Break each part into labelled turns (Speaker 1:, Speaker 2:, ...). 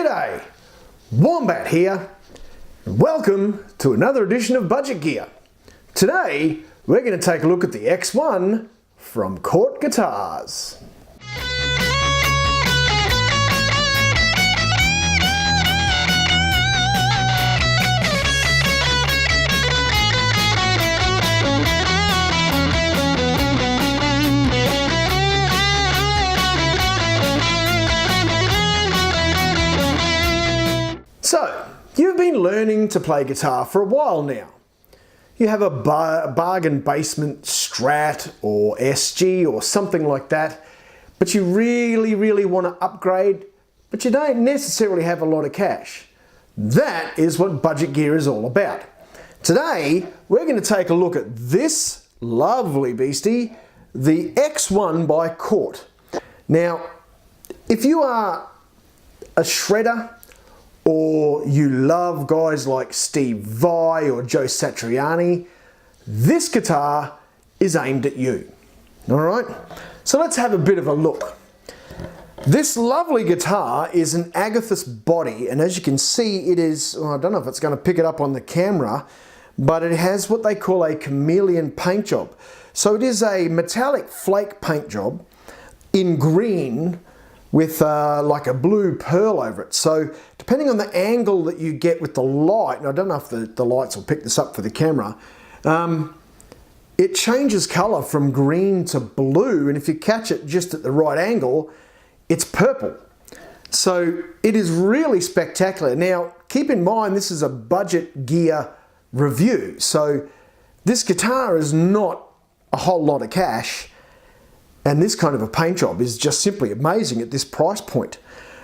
Speaker 1: G'day, Wombat here, and welcome to another edition of Budget Gear. Today, we're going to take a look at the X-1 from Cort guitars. So, you've been learning to play guitar for a while now. You have a bargain basement Strat or SG or something like that, but you really want to upgrade, but you don't necessarily have a lot of cash. That is what Budget Gear is all about. Today, we're going to take a look at this lovely beastie, the X-1 by Cort. Now, if you are a shredder, or you love guys like Steve Vai or Joe Satriani, this guitar is aimed at you. Alright, so let's have a bit of a look. This lovely guitar is an agathis body, and as you can see it is, well, I don't know if it's going to pick it up on the camera, but it has what they call a chameleon paint job. So it is a metallic flake paint job in green with like a blue pearl over it. So depending on the angle that you get with the light, and I don't know if the lights will pick this up for the camera, it changes color from green to blue, and if you catch it just at the right angle, it's purple. So it is really spectacular. Now keep in mind this is a Budget Gear review, so this guitar is not a whole lot of cash, and this kind of a paint job is just simply amazing at this price point.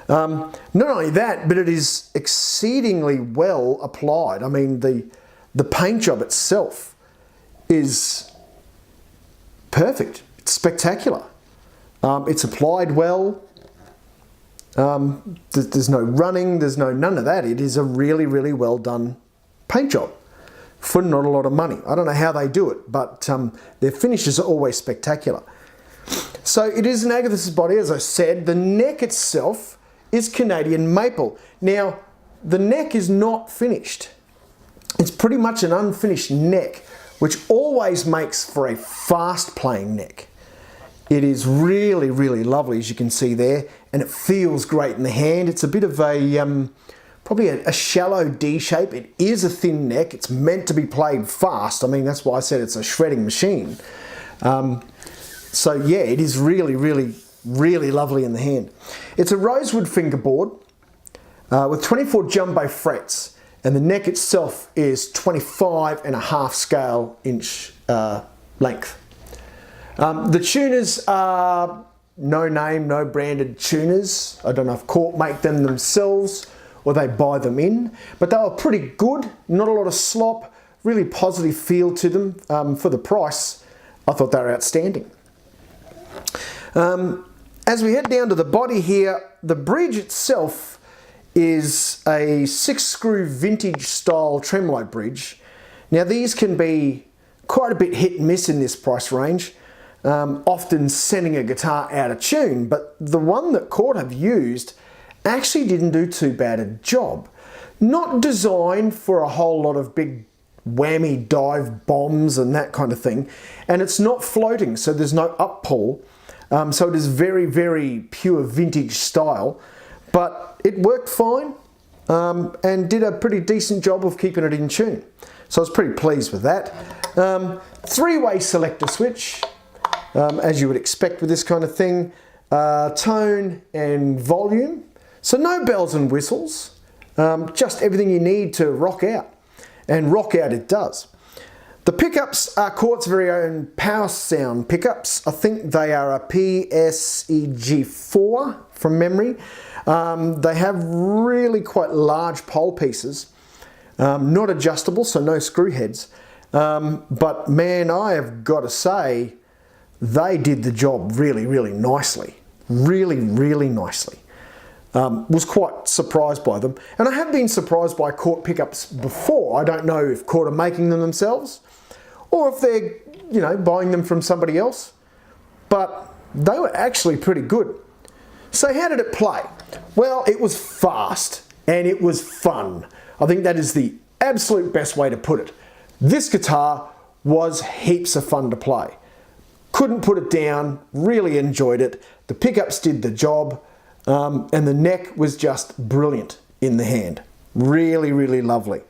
Speaker 1: Not only that, but it is exceedingly well applied. I mean, the paint job itself is perfect. It's spectacular. It's applied well. There's no running, there's none of that. It is a really well done paint job for not a lot of money. I don't know how they do it, but their finishes are always spectacular. So it is an agathis body, as I said. The neck itself is Canadian maple. Now, the neck is not finished. It's pretty much an unfinished neck, which always makes for a fast playing neck. It is really lovely, as you can see there, and it feels great in the hand. It's a bit of a, probably a shallow D shape. It is a thin neck. It's meant to be played fast. I mean, that's why I said it's a shredding machine. So yeah, it is really lovely in the hand. It's a rosewood fingerboard with 24 jumbo frets, and the neck itself is 25.5 scale inch length. The tuners are no name, no branded tuners. I don't know if Cort make them themselves or they buy them in, but they were pretty good, not a lot of slop, really positive feel to them. For the price, I thought they were outstanding. As we head down to the body here, the bridge itself is a 6-screw vintage style tremolo bridge. Now these can be quite a bit hit and miss in this price range, often sending a guitar out of tune, but the one that Cort have used actually didn't do too bad a job. Not designed for a whole lot of big whammy dive bombs and that kind of thing, and it's not floating, so there's no up pull. So it is very pure vintage style, but it worked fine and did a pretty decent job of keeping it in tune. So I was pretty pleased with that. 3-way selector switch, as you would expect with this kind of thing. Tone and volume. So no bells and whistles, just everything you need to rock out. And rock out it does. The pickups are Cort's very own power sound pickups. I think they are a PSEG4 from memory. They have really quite large pole pieces, not adjustable, so no screw heads. But man, I have got to say, they did the job really nicely. Really nicely. Was quite surprised by them. And I have been surprised by Cort pickups before. I don't know if Cort are making them themselves or if they're, buying them from somebody else. But they were actually pretty good. So how did it play? Well, it was fast and it was fun. I think that is the absolute best way to put it. This guitar was heaps of fun to play. Couldn't put it down, really enjoyed it. The pickups did the job, and the neck was just brilliant in the hand. Really, really lovely.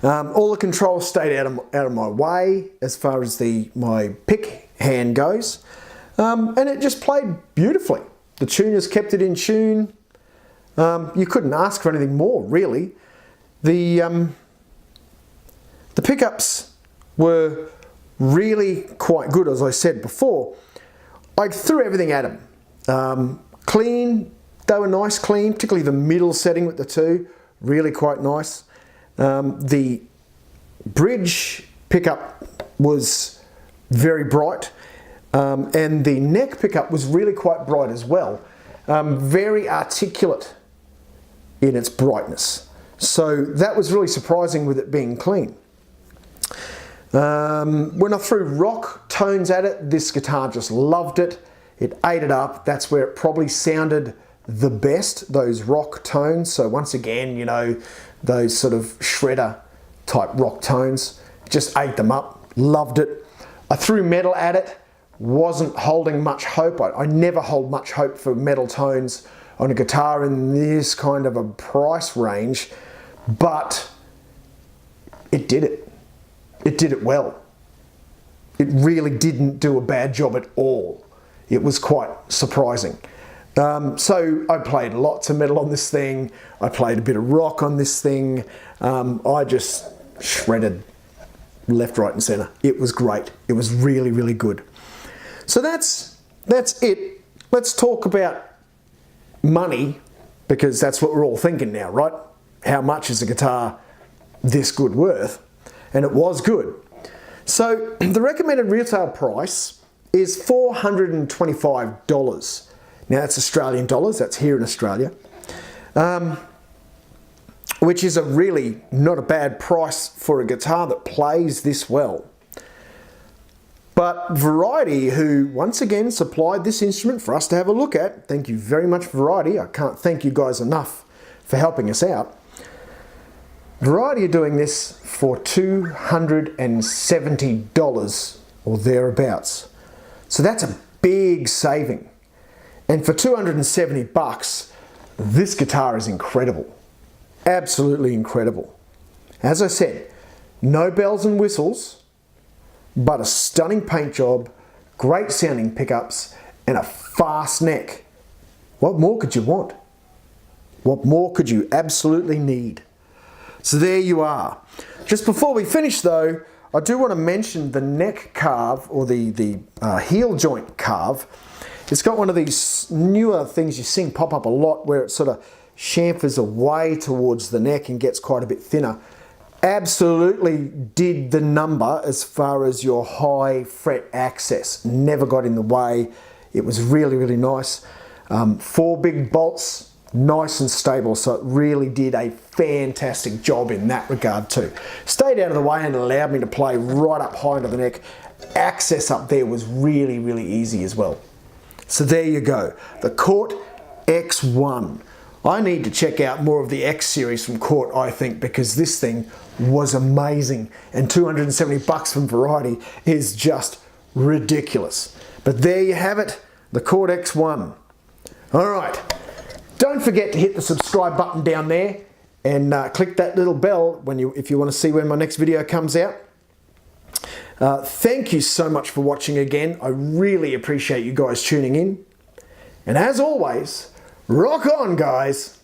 Speaker 1: All the controls stayed out of my way as far as my pick hand goes, and it just played beautifully. The tuners kept it in tune. You couldn't ask for anything more, really. The pickups were really quite good, as I said before. I threw everything at them. Clean, they were nice clean, particularly the middle setting with the two, really quite nice. The bridge pickup was very bright, and the neck pickup was really quite bright as well. Very articulate in its brightness. So that was really surprising with it being clean. When I threw rock tones at it, this guitar just loved it. It ate it up. That's where it probably sounded the best, those rock tones. So once again, you know, those sort of shredder type rock tones, just ate them up, loved it. I threw metal at it, wasn't holding much hope. I never hold much hope for metal tones on a guitar in this kind of a price range, but it did it. It did it well. It really didn't do a bad job at all. It was quite surprising. So I played lots of metal on this thing. I played a bit of rock on this thing. I just shredded left, right and center. It was great. It was really, really good. So that's it. Let's talk about money, because that's what we're all thinking now, right? How much is a guitar this good worth? And it was good. So the recommended retail price is $425. Now that's Australian dollars, that's here in Australia, which is a really not a bad price for a guitar that plays this well. But Variety, who once again supplied this instrument for us to have a look at, thank you very much Variety, I can't thank you guys enough for helping us out. Variety are doing this for $270 or thereabouts. So that's a big saving. And for 270 bucks, this guitar is incredible. Absolutely incredible. As I said, no bells and whistles, but a stunning paint job, great sounding pickups, and a fast neck. What more could you want? What more could you absolutely need? So there you are. Just before we finish though, I do want to mention the neck carve, or the heel joint carve. It's got one of these newer things you've seen pop up a lot, where it sort of chamfers away towards the neck and gets quite a bit thinner. Absolutely did the number as far as your high fret access. Never got in the way. It was really, really nice. 4 big bolts, nice and stable, so it really did a fantastic job in that regard too. Stayed out of the way and allowed me to play right up high into the neck. Access up there was really, really easy as well. So there you go, the Cort X-1. I need to check out more of the X series from Cort, I think, because this thing was amazing, and 270 bucks from Variety is just ridiculous. But there you have it, the Cort X-1. All right, don't forget to hit the subscribe button down there and click that little bell if you want to see when my next video comes out. Thank you so much for watching again. I really appreciate you guys tuning in. And as always, rock on, guys.